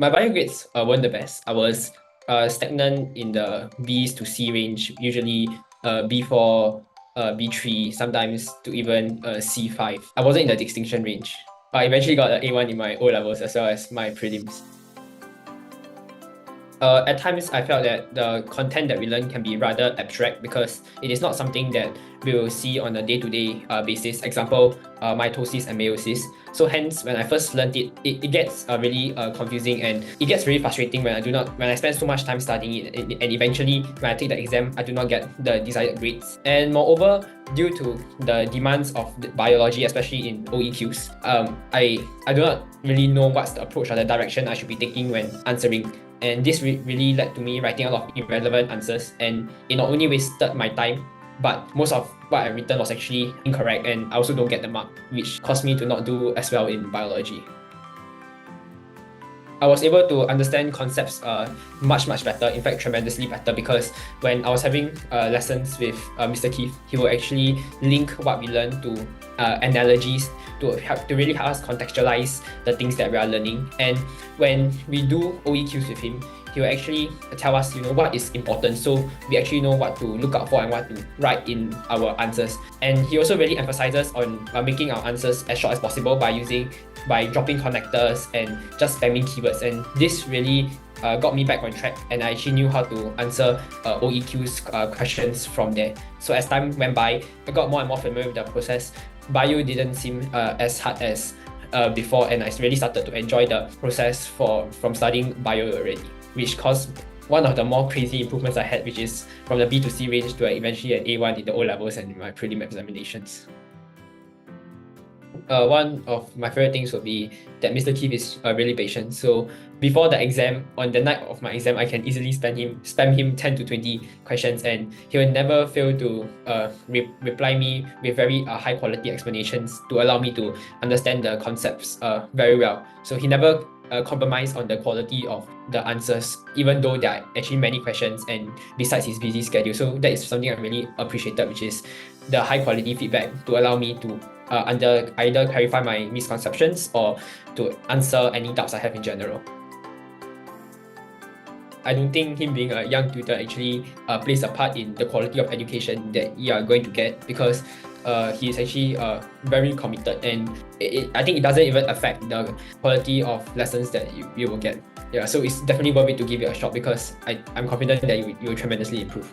My bio grades weren't the best. I was stagnant in the B's to C range, usually B4, B3, sometimes to even C5. I wasn't in the distinction range. I eventually got an A1 in my O levels as well as my prelims. At times, I felt that the content that we learn can be rather abstract because it is not something that we will see on a day-to-day basis. Example, mitosis and meiosis. So hence, when I first learned it gets really confusing, and it gets really frustrating when I spend so much time studying it, and eventually when I take the exam, I do not get the desired grades. And moreover, due to the demands of the biology, especially in OEQs, I do not really know what's the approach or the direction I should be taking when answering. And this really led to me writing a lot of irrelevant answers, and it not only wasted my time, but most of what I written was actually incorrect, and I also don't get the mark, which caused me to not do as well in biology. I was able to understand concepts much better, in fact tremendously better, because when I was having lessons with Mr. Keith, he will actually link what we learned to analogies to really help us contextualize the things that we are learning. And when we do OEQs with him, he will actually tell us, what is important, so we actually know what to look out for and what to write in our answers. And he also really emphasizes on making our answers as short as possible by dropping connectors and just spamming keywords. And this really got me back on track, and I actually knew how to answer OEQ's questions from there. So as time went by, I got more and more familiar with the process. Bio didn't seem as hard as before, and I really started to enjoy the process from studying bio already, which caused one of the more crazy improvements I had, which is from the B to C range to eventually an A1 in the O levels and my prelim examinations. One of my favorite things would be that Mr. Keith is really patient. So before the exam, on the night of my exam, I can easily spam him 10 to 20 questions, and he will never fail to reply me with very high quality explanations to allow me to understand the concepts very well. So he never compromised on the quality of the answers, even though there are actually many questions and besides his busy schedule. So that is something I really appreciated, which is the high quality feedback to allow me to either clarify my misconceptions or to answer any doubts I have in general. I don't think him being a young tutor actually plays a part in the quality of education that you are going to get, because he is actually very committed, and I think it doesn't even affect the quality of lessons that you will get. Yeah, so it's definitely worth it to give it a shot, because I'm confident that you will tremendously improve.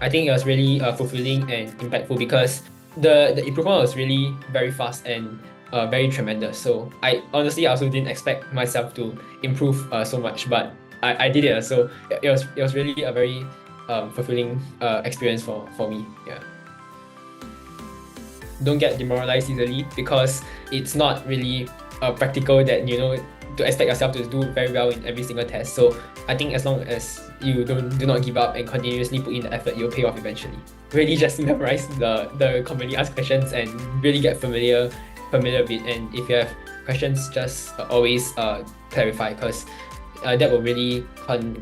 I think it was really fulfilling and impactful, because the improvement was really very fast and very tremendous. So I honestly also didn't expect myself to improve so much, but I did it. So it was really a very fulfilling experience for me. Yeah. Don't get demoralized easily, because it's not really practical that to expect yourself to do very well in every single test. So I think as long as you do not give up and continuously put in the effort, you'll pay off eventually. Really just memorize the commonly asked questions and really get familiar with it. And if you have questions, just always clarify, because that will really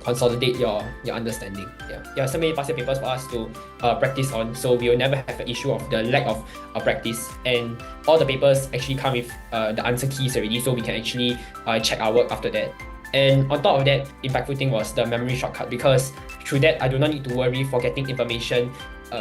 consolidate your understanding. There are so many past year papers for us to practice on, so we will never have an issue of the lack of practice. And all the papers actually come with the answer keys already, so we can actually check our work after that. And on top of that, impactful thing was the memory shortcut, because through that I do not need to worry forgetting information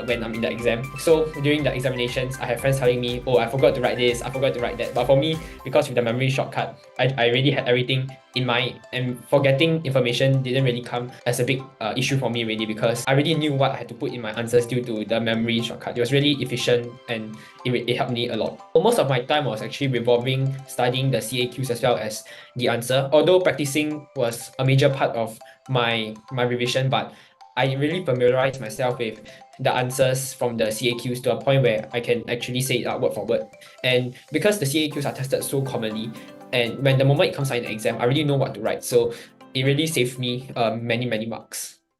when I'm in the exam. So during the examinations, I have friends telling me, oh, I forgot to write this, I forgot to write that. But for me, because with the memory shortcut, I already had everything in mind, and forgetting information didn't really come as a big issue for me really, because I already knew what I had to put in my answers due to the memory shortcut. It was really efficient, and it helped me a lot. So most of my time was actually revolving studying the CAQs as well as the answer, although practicing was a major part of my revision, but I really familiarized myself with the answers from the CAQs to a point where I can actually say it out word for word. And because the CAQs are tested so commonly, and when the moment it comes out in the exam, I already know what to write. So it really saved me many marks.